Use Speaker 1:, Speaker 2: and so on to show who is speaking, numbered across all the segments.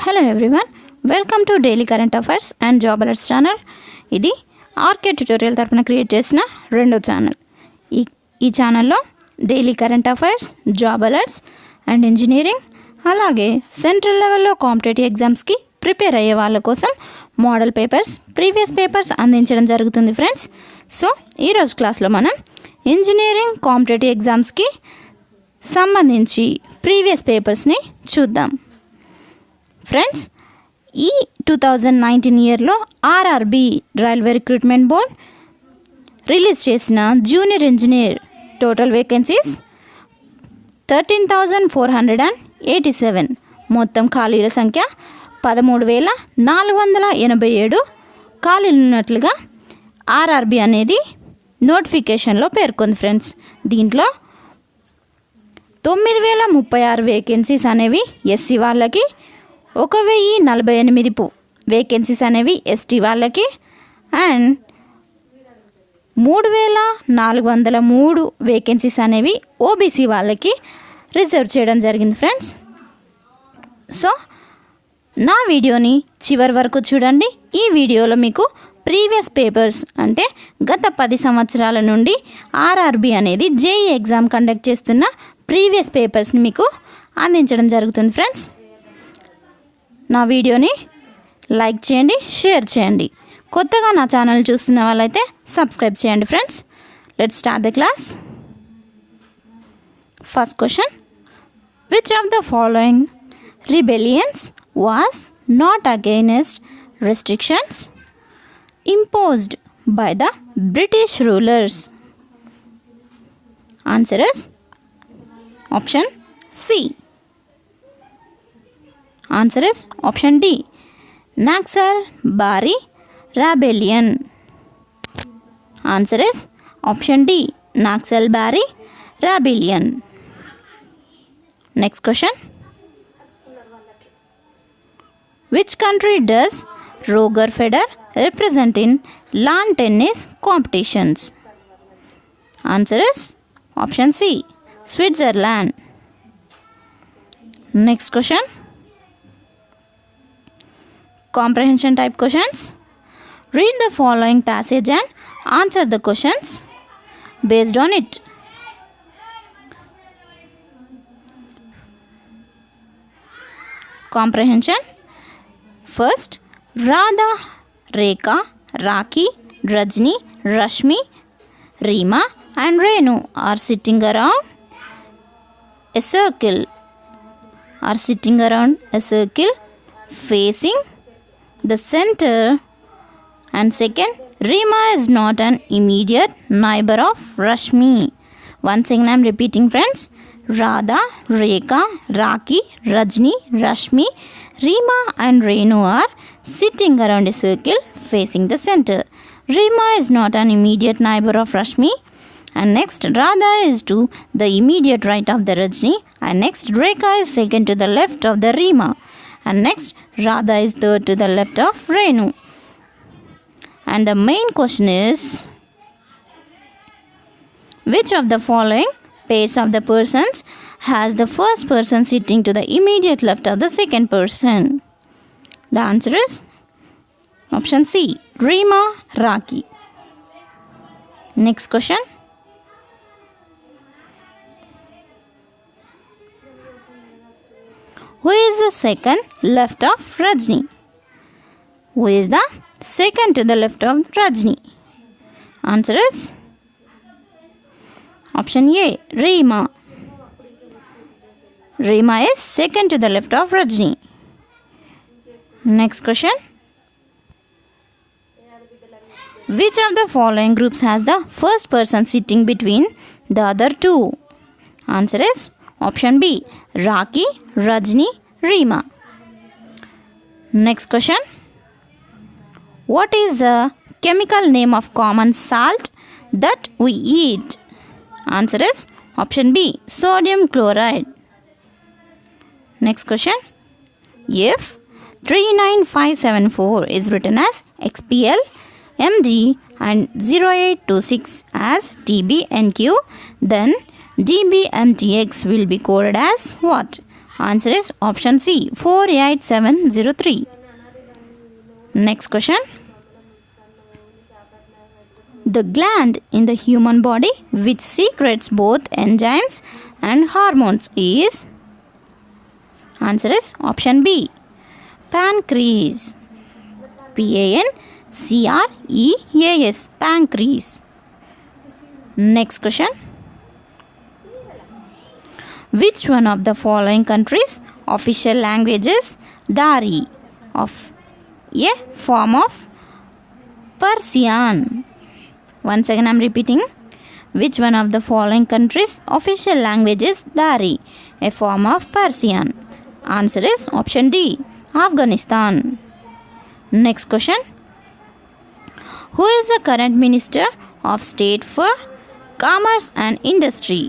Speaker 1: Hello everyone, welcome to Daily Current Affairs and Job Alerts channel. ఇది RK tutorial తరపున create చేసిన రెండో channel. ఈ ఛానల్లో daily current affairs, job alerts and engineering, అలాగే central లెవెల్లో కాంపిటేటివ్ ఎగ్జామ్స్కి ప్రిపేర్ అయ్యే వాళ్ళ కోసం మోడల్ పేపర్స్, ప్రీవియస్ పేపర్స్ అందించడం జరుగుతుంది ఫ్రెండ్స్. సో ఈరోజు క్లాస్లో మనం ఇంజనీరింగ్ కాంపిటేటివ్ ఎగ్జామ్స్కి సంబంధించి ప్రీవియస్ పేపర్స్ని చూద్దాం. ఫ్రెండ్స్, ఈ 2019 ఇయర్లో RRB railway recruitment board release చేసిన జూనియర్ ఇంజనీర్ టోటల్ వేకెన్సీస్ 13,487. మొత్తం ఖాళీల సంఖ్య 13,487 ఖాళీలు ఉన్నట్లుగా ఆర్ఆర్బి అనేది నోటిఫికేషన్లో పేర్కొంది ఫ్రెండ్స్. దీంట్లో 9,036 వేకెన్సీస్ అనేవి ఎస్సీ వాళ్ళకి, 1,048 వేకెన్సీస్ అనేవి ఎస్టీ వాళ్ళకి అండ్ 3,403 వేకెన్సీస్ అనేవి ఓబీసీ వాళ్ళకి రిజర్వ్ చేయడం జరిగింది ఫ్రెండ్స్. సో నా వీడియోని చివరి వరకు చూడండి. ఈ వీడియోలో మీకు ప్రీవియస్ పేపర్స్ అంటే గత 10 సంవత్సరాల నుండి ఆర్ఆర్బి అనేది జేఈ ఎగ్జామ్ కండక్ట్ చేస్తున్న ప్రీవియస్ పేపర్స్ని మీకు అందించడం జరుగుతుంది ఫ్రెండ్స్. నా వీడియోని లైక్ చేయండి, షేర్ చేయండి. కొత్తగా నా ఛానల్ చూస్తున్న వాళ్ళైతే సబ్స్క్రైబ్ చేయండి friends. Let's start the class. First question, which of the following rebellions was not against restrictions imposed by the British rulers? Answer is option C. Answer is option D, Naxalbari Rebellion. Answer is option D, Naxalbari Rebellion. Next question, which country does Roger Federer represent in lawn tennis competitions? Answer is option C, Switzerland. Next question, comprehension type questions. Read the following passage and answer the questions based on it. Comprehension. First, Radha, Rekha, Raki, Rajni, Rashmi, Reema and Renu are sitting around a circle. Facing the center. And second, Reema is not an immediate neighbor of Rashmi. Once again I am repeating friends. Radha, Rekha, Raki, Rajni, Rashmi, Reema and Renu are sitting around a circle facing the center. Reema is not an immediate neighbor of Rashmi. And next, Radha is to the immediate right of the Rajni. And next, Rekha is second to the left of the Reema. And next, Radha is third to the left of Renu. And the main question is, which of the following pairs of the persons has the first person sitting to the immediate left of the second person? The answer is option C, Reema, Raki. Next question, who is the second left of Rajni? Who is the second to the left of Rajni? Answer is option A, Reema. Reema is second to the left of Rajni. Next question, which of the following groups has the first person sitting between the other two? Answer is option B, Raki, Rajni, Reema. Next question, what is the chemical name of common salt that we eat? Answer is option B, sodium chloride. Next question, if 39574 is written as XPL, MD and 0826 as TBNQ, then DBMTX will be coded as what? Answer is option C, 48703. Next question. The gland in the human body which secretes both enzymes and hormones is. Answer is option B, pancreas. Pancreas, pancreas. Next question. Which one of the following countries' official language is Dari, of a form of Persian? Once again I am repeating. Which one of the following countries' official language is Dari, a form of Persian? Answer is option D, Afghanistan. Next question. Who is the current Minister of State for Commerce and Industry?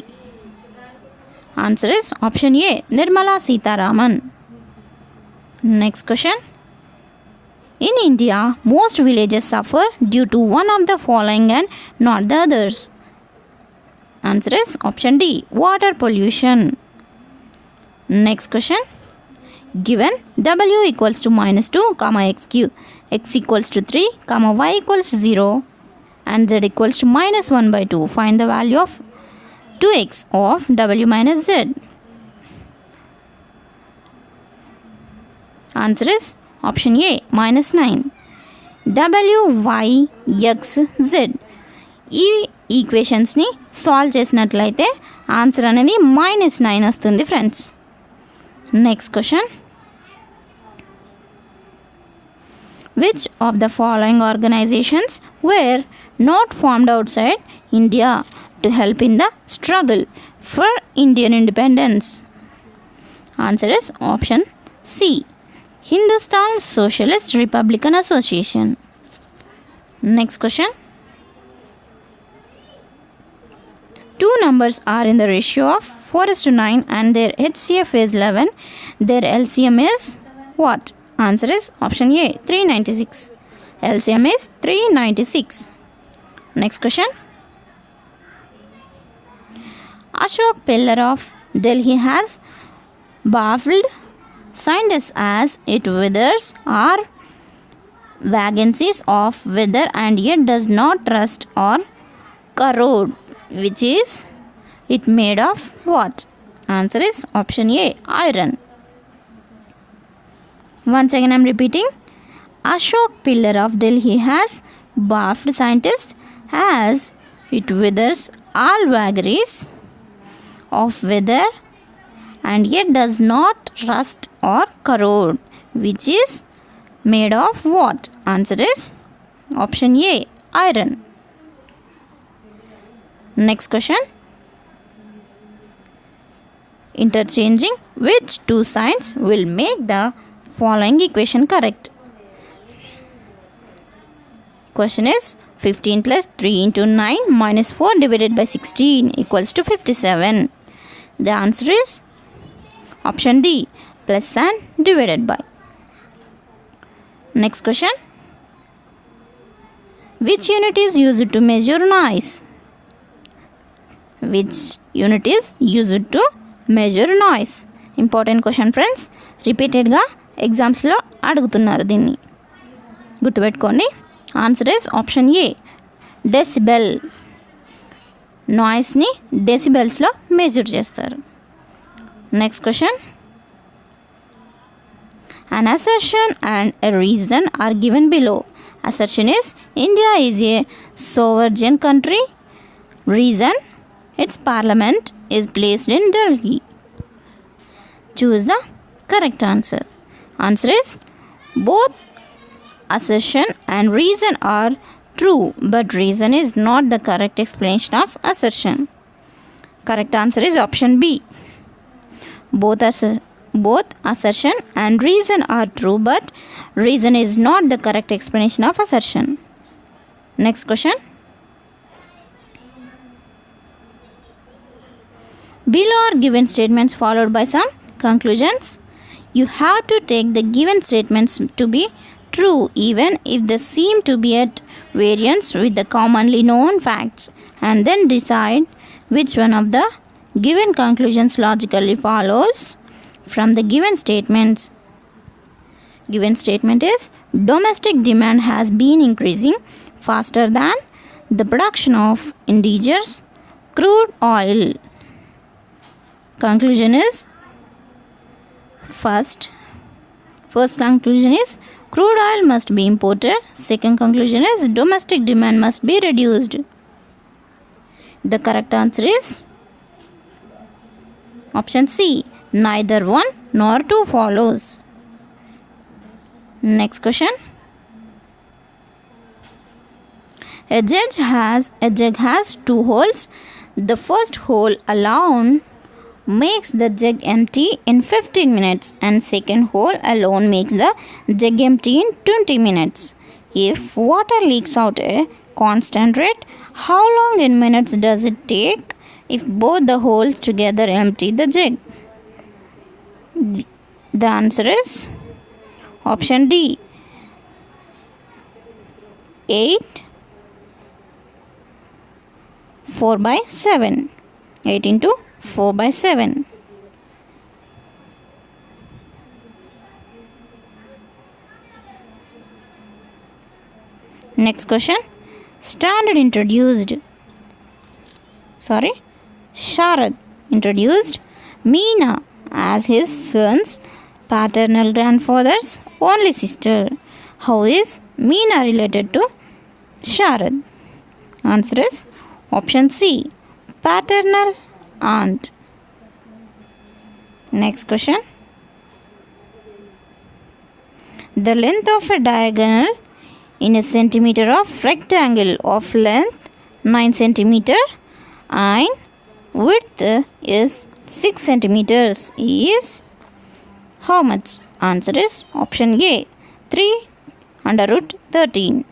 Speaker 1: Answer is option A, Nirmala Sitharaman. Next question. In India, most villages suffer due to one of the following and not the others. Answer is option D, water pollution. Next question. Given W equals to minus 2, x cube, x equals to 3, y equals to 0, and z equals to minus 1 by 2, find the value of 2x of W minus z. Answer is option A, minus 9. W, y, x, z. ఈ ఈక్వేషన్స్ని solve చేసినట్లయితే answer అనేది -9 వస్తుంది friends. Next question. Which of the following organizations were not formed outside India to help in the struggle for Indian independence? Answer is option C, Hindustan Socialist Republican Association. Next question. Two numbers are in the ratio of 4:9 and their HCF is 11. Their LCM is what? Answer is option A, 396. LCM is 396. Next question. Ashok Pillar of Delhi has baffled scientists as it withers are vacancies of wither and yet does not rust or corrode, which is it made of what? Answer is option A, iron. Once again I am repeating. Ashok Pillar of Delhi has baffled scientists as it withers all vagaries of wither and yet does not rust or corrode, which is made of what? Answer is option A, iron. Next question. Interchanging which two signs will make the following equation correct? Question is 15 plus 3 into 9 minus 4 divided by 16 equals to 57. The answer is option D, plus and divided by. Next question. Which unit is used to measure noise? Which unit is used to measure noise? Important question friends. రిపీటెడ్గా ఎగ్జామ్స్లో అడుగుతున్నారు దీన్ని, గుర్తుపెట్టుకోండి. Answer is option A, decibel. నాయిస్ని డెసిబెల్స్లో measure చేస్తారు. Next question. An assertion and a reason are given below. Assertion is India is a sovereign country. Reason, its parliament is placed in Delhi. Choose the correct answer. Answer is both assertion and reason are true, but reason is not the correct explanation of assertion. Correct answer is option B. Both assertion and reason are true, but reason is not the correct explanation of assertion. Next question. Below are given statements followed by some conclusions. You have to take the given statements to be true even if they seem to be at variance with the commonly known facts, and then decide which one of the given conclusions logically follows from the given statements. Given statement is domestic demand has been increasing faster than the production of indigenous crude oil. Conclusion is first conclusion is crude oil must be imported. Second conclusion is domestic demand must be reduced. The correct answer is option C. Neither one nor two follows. Next question. A jug has two holes. The first hole alone makes the jug empty in 15 minutes and second hole alone makes the jug empty in 20 minutes. If water leaks out at a constant rate, how long in minutes does it take if both the holes together empty the jug? The answer is option D. 8 4 by 7. 8 into 4 by 7. Next question. Sharad introduced Meena as his son's paternal grandfather's only sister. How is Meena related to Sharad? Answer is option C. Paternal aunt. Next question. The length of a diagonal in a centimeter of rectangle of length 9 centimeter and width is 6 centimeters is how much? Answer is option A. 3 under root 13.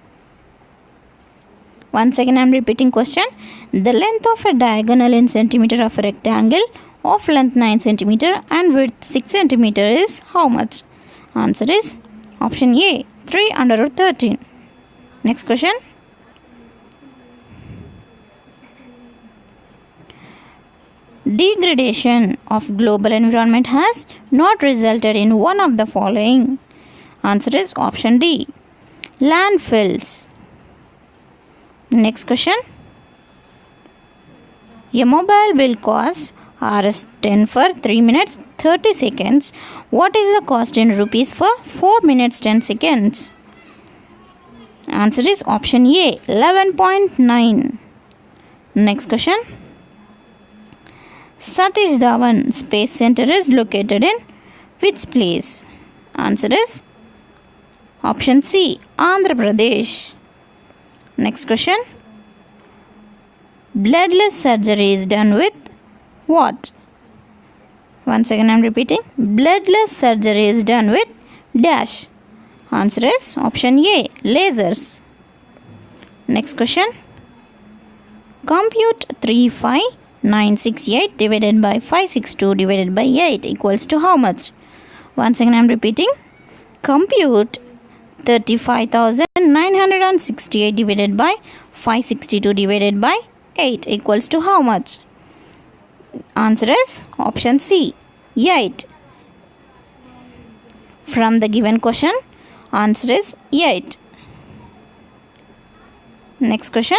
Speaker 1: Once again I am repeating question. The length of a diagonal in centimeter of a rectangle of length 9 centimeter and width 6 centimeter is how much? Answer is option A. 3 under root 13. Next question. Degradation of global environment has not resulted in one of the following. Answer is option D. Landfills. Next question. A mobile bill costs Rs 10 for 3 minutes 30 seconds. What is the cost in rupees for 4 minutes 10 seconds? Answer is option A. 11.9. Next question. Satish Dhawan Space Center is located in which place? Answer is option C. Andhra Pradesh. Next question. Bloodless surgery is done with what? Once again I am repeating. Bloodless surgery is done with dash. Answer is option A. Lasers. Next question. Compute 35968 divided by 562 divided by 8 equals to how much? Once again I am repeating. Compute 35,968 divided by 562 divided by 8 equals to how much? Answer is option C. 8. From the given question, answer is 8. Next question.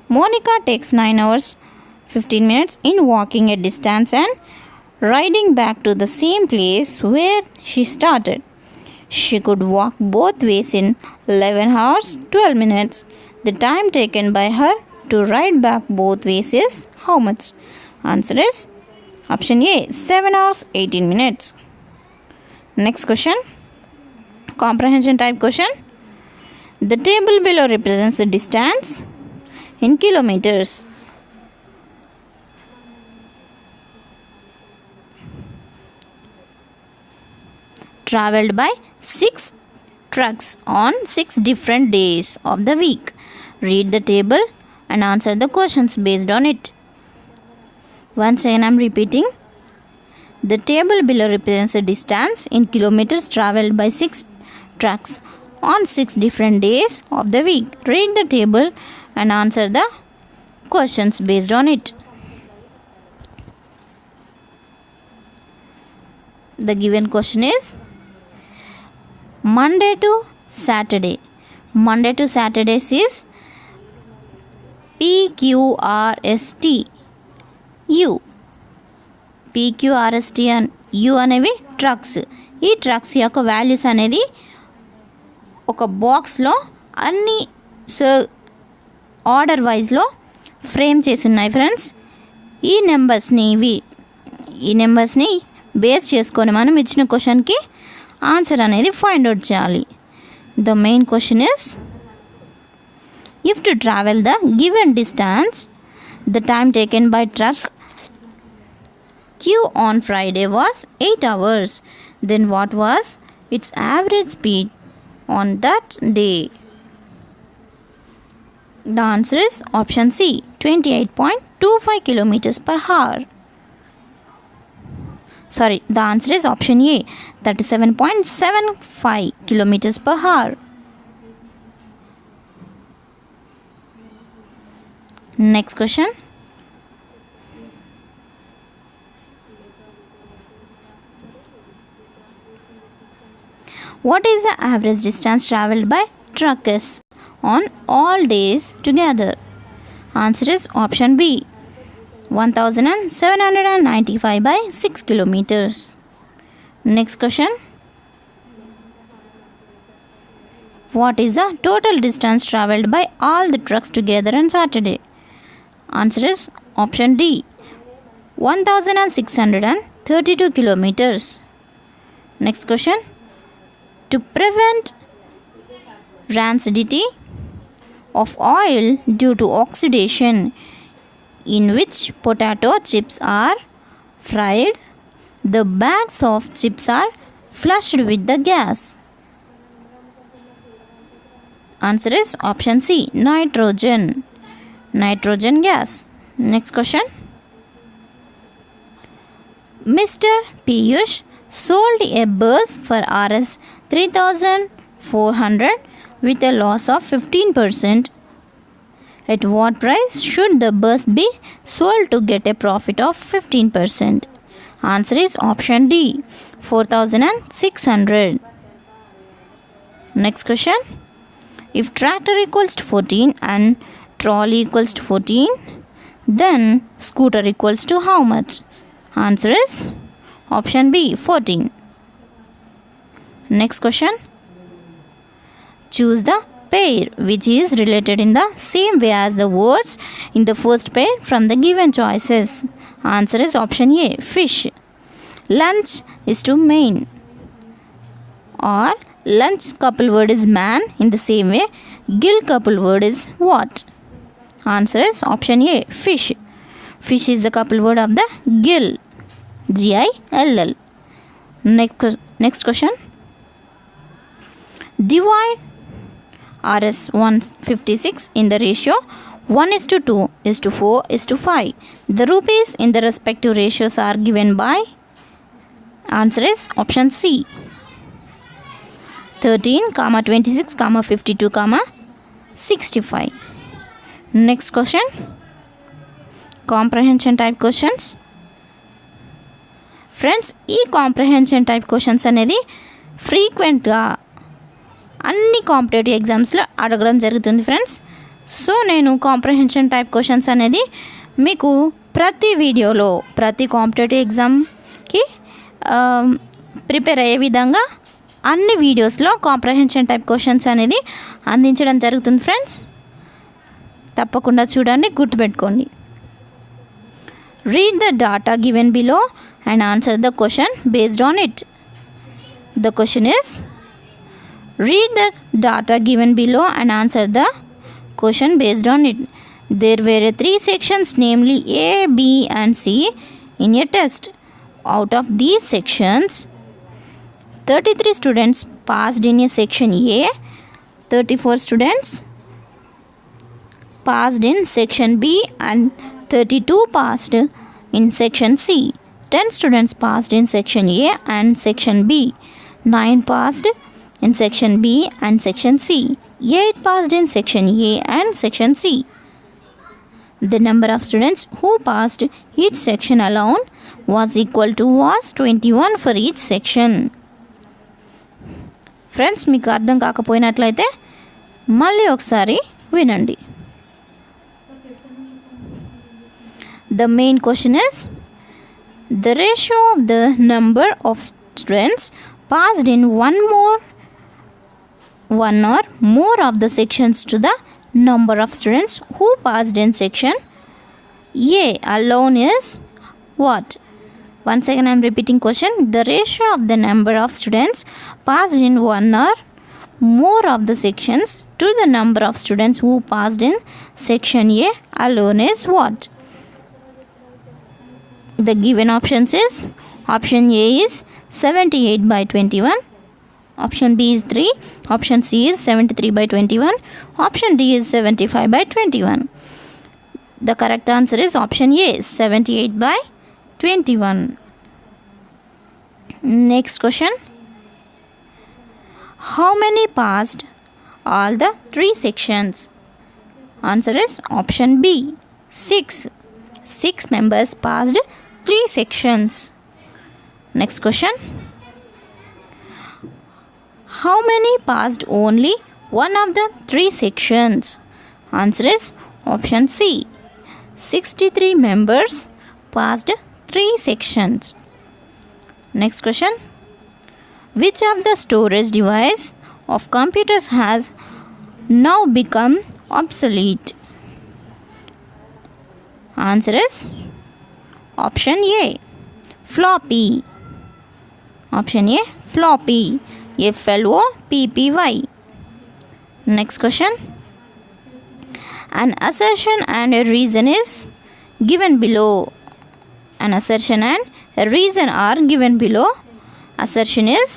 Speaker 1: Monica takes 9 hours 15 minutes in walking a distance and riding back to the same place where she started. She could walk both ways in 11 hours 12 minutes. The time taken by her to ride back both ways is how much? Answer is option A. 7 hours 18 minutes. Next question. Comprehension type question. The table below represents the distance in kilometers. Travelled by 6 trucks on 6 different days of the week. Read the table and answer the questions based on it. Once again I am repeating. The table below represents the distance in kilometers travelled by 6 trucks on 6 different days of the week. Read the table and answer the questions based on it. The given question is Monday to Saturday. Monday to Saturdays is PQRST U. PQRST and U అనేవి trucks. ఈ trucks యొక్క values అనేది ఒక బాక్స్లో అన్ని order వైజ్లో frame చేసి ఉన్నాయి friends. ఈ నెంబర్స్ని బేస్ చేసుకొని మనం ఇచ్చిన క్వశ్చన్కి ఆన్సర్ అనేది ఫైండ్ అవుట్ చేయాలి. The main question is if to travel the given distance the time taken by truck Q on Friday was 8 hours, then what was its average speed on that day? The answer is option C, 28.25 kilometers per hour. Sorry, the answer is option A, 37.75 kilometers per hour. Next question. What is the average distance traveled by truckers on all days together? Answer is option B, 1795 by 6 kilometers. Next question. What is the total distance traveled by all the trucks together on Saturday? Answer is option D, 1632 kilometers. Next question. To prevent rancidity of oil due to oxidation, in which potato chips are fried, the bags of chips are flushed with the gas. Answer is option C, nitrogen gas. Next question. Mr. Piyush sold a bus for Rs 3,400 with a loss of 15%. At what price should the bus be sold to get a profit of 15%? Answer is option D, 4,600. Next question. If tractor equals to 14 and trolley equals to 14, then scooter equals to how much? Answer is option B, 14. Next question. Choose the pair which is related in the same way as the words in the first pair from the given choices. Answer is option A, fish. Lunch is to main. Or lunch couple word is man. In the same way, gill couple word is what? Answer is option A, fish. Fish is the couple word of the gill. Gill. Next question. Divide Rs 156 in the ratio 1:2:4:5. The rupees in the respective ratios are given by. Answer is option C, 13, 26, 52, 65. Next question. Comprehension type questions. Friends, ఈ comprehension type questions అనేది ఫ్రీక్వెంట్గా అన్ని competitive ఎగ్జామ్స్లో అడగడం జరుగుతుంది friends. So నేను comprehension type questions అనేది మీకు ప్రతి వీడియోలో ప్రతి కాంపిటేటివ్ ఎగ్జామ్కి ప్రిపేర్ అయ్యే విధంగా అన్ని వీడియోస్లో కాంప్రహెన్షన్ టైప్ క్వశ్చన్స్ అనేది అందించడం జరుగుతుంది ఫ్రెండ్స్. తప్పకుండా చూడండి, గుర్తుపెట్టుకోండి. Read the data given below and answer the question based on it. The question is, read the data given below and answer the question based on it. There were 3 sections, namely A, B and C in a test. Out of these sections, 33 students passed in a section A, 34 students passed in section B and 32 passed in section C. 10 students passed in section A and section B. 9 passed in section B and section C. 8 passed in section A and section C. The number of students who passed each section alone was equal to was 21 for each section. Friends, మీకు అర్థం కాకపోయినట్లయితే మళ్ళీ ఒకసారి వినండి. The main question is the ratio of the number of students passed in one or more of the sections to the number of students who passed in section A alone is what? Once again I am repeating question. The ratio of the number of students passed in one or more of the sections to the number of students who passed in section A alone is what? The given options is option A is 78 by 21, option B is 3, option C is 73 by 21, option D is 75 by 21. The correct answer is option A, 78 by 21. Next question. How many passed all the 3 sections? Answer is option B, 6. 6 members passed 3 sections. Next question. How many passed only one of the 3 sections? Answer is option C, 63 members passed 3 sections. Next question. Which of the storage device of computers has now become obsolete? Answer is option A, floppy. Option A, floppy. FLOPPY. Next question. An assertion and a reason is given below. An assertion and a reason are given below. Assertion is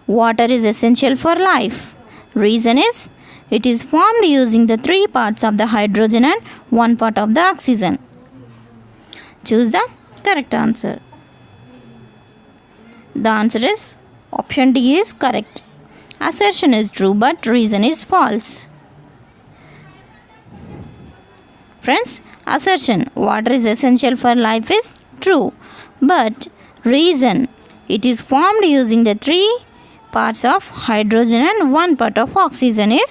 Speaker 1: water is essential for life. Reason is it is formed using the 3 parts of the hydrogen and 1 part of the oxygen. Choose the correct answer. The answer is option D is correct. Assertion is true but reason is false. Friends, assertion water is essential for life is true, but reason it is formed using the 3 parts of hydrogen and 1 part of oxygen is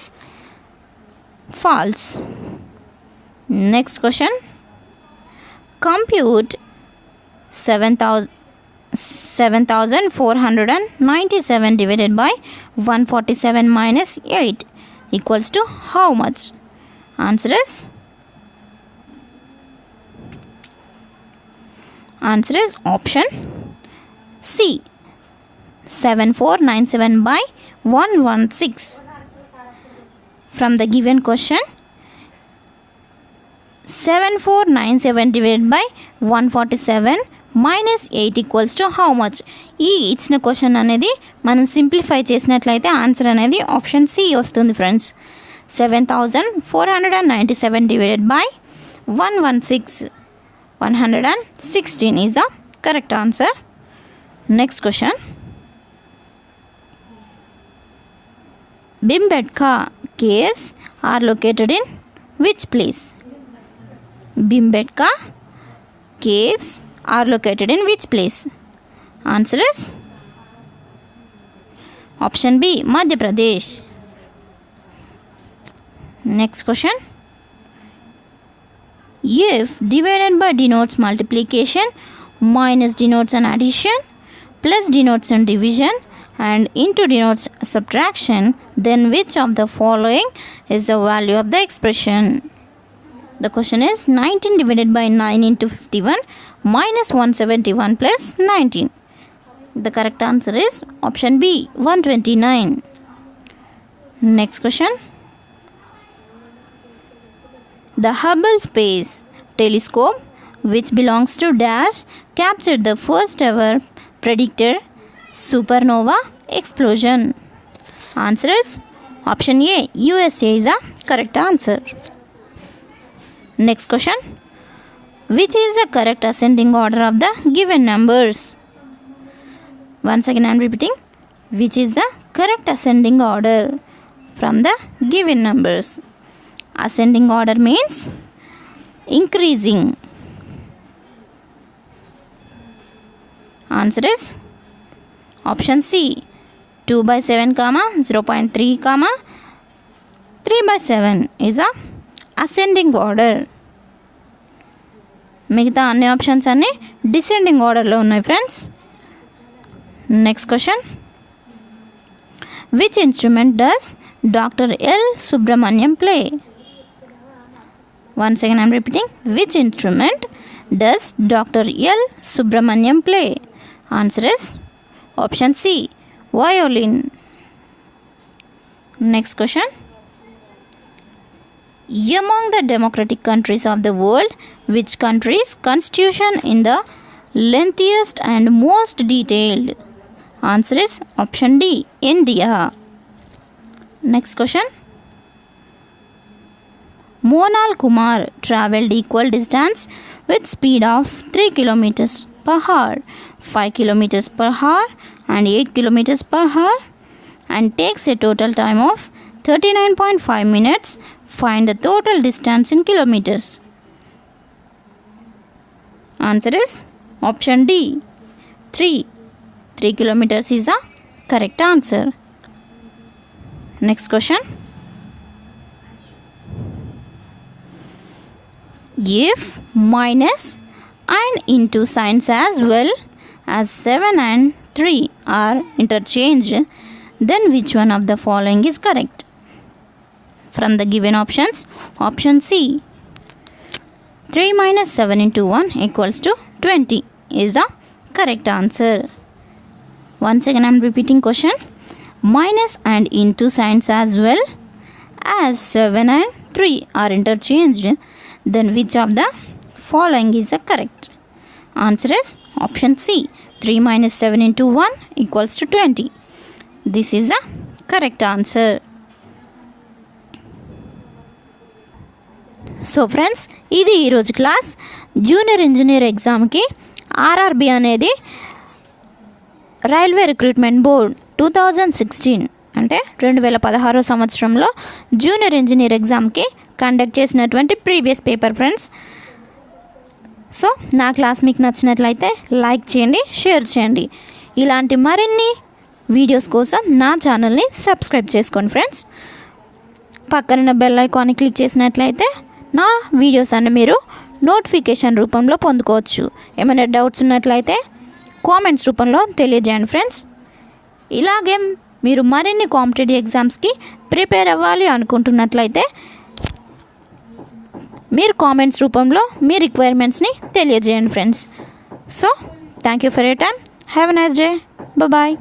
Speaker 1: false. Next question. Compute 7,497 divided by 147 minus 8 equals to how much? Answer is option C, 7497 by 116. From the given question, 7497 divided by 147 minus 8 equals to how much? ఈ ఇచ్చిన question అనేది మనం simplify చేసినట్లయితే answer అనేది option C వస్తుంది friends. 7497 divided by 116 is the correct answer. Next question. Bhimbetka caves are located in which place? Bhimbetka caves are located in which place? Answer is option B, Madhya Pradesh. Next question. If divided by denotes multiplication, minus denotes an addition, plus denotes an division, and into denotes subtraction, then which of the following is the value of the expression? The question is 19 divided by 9 into 51 minus 171 plus 19. The correct answer is option B, 129. Next question. The Hubble Space Telescope, which belongs to Dash, captured the first ever predicted supernova explosion. Answer is option A, USA is the correct answer. Next question. Which is the correct ascending order of the given numbers? Once again I am repeating. Which is the correct ascending order from the given numbers? Ascending order means increasing. Answer is option C, 2/7, 0.3, 3/7 is a ascending order. మిగతా అన్ని options అన్నీ descending ఆర్డర్లో ఉన్నాయి friends. Next question, which instrument does doctor L Subrahmanyam play? Once again I am repeating, which instrument does Dr. L. Subramaniam play? Answer is option C, violin. Next question, among the democratic countries of the world, which country's constitution is the lengthiest and most detailed? Answer is option D, India. Next question, Monal Kumar travelled equal distance with speed of 3 km per hour, 5 km per hour and 8 km per hour and takes a total time of 39.5 minutes. Find the total distance in kilometers. Answer is option D, 3 kilometers is the correct answer. Next question, if minus and into signs as well as 7 and 3 are interchanged, then which one of the following is correct? From the given options, option C, 3 minus 7 into 1 equals to 20 is the correct answer. Once again I am repeating question, minus and into signs as well as 7 and 3 are interchanged, then which of the following is the correct? Answer is option C, 3 minus 7 into 1 equals to 20. This is the correct answer. So friends, ఇది ఈరోజు class. Junior engineer ఎగ్జామ్కి RRB అనేది railway recruitment board 2016 అంటే 2016 సంవత్సరంలో junior engineer ఎగ్జామ్కి conduct చేసినటువంటి previous paper friends. So నా class మీకు నచ్చినట్లయితే లైక్ చేయండి, షేర్ చేయండి. ఇలాంటి మరిన్ని వీడియోస్ కోసం నా ఛానల్ని సబ్స్క్రైబ్ చేసుకోండి ఫ్రెండ్స్. పక్కన బెల్ ఐకాన్ని క్లిక్ చేసినట్లయితే నా వీడియోస్ అన్ని మీరు నోటిఫికేషన్ రూపంలో పొందుకోవచ్చు. ఏమైనా డౌట్స్ ఉన్నట్లయితే కామెంట్స్ రూపంలో తెలియజేయండి ఫ్రెండ్స్. ఇలాగే మీరు మరిన్ని కాంపిటేటివ్ ఎగ్జామ్స్కి ప్రిపేర్ అవ్వాలి అనుకుంటున్నట్లయితే మీరు కామెంట్స్ రూపంలో మీ రిక్వైర్మెంట్స్ని తెలియజేయండి friends. So thank you for your time. Have a nice day. Bye.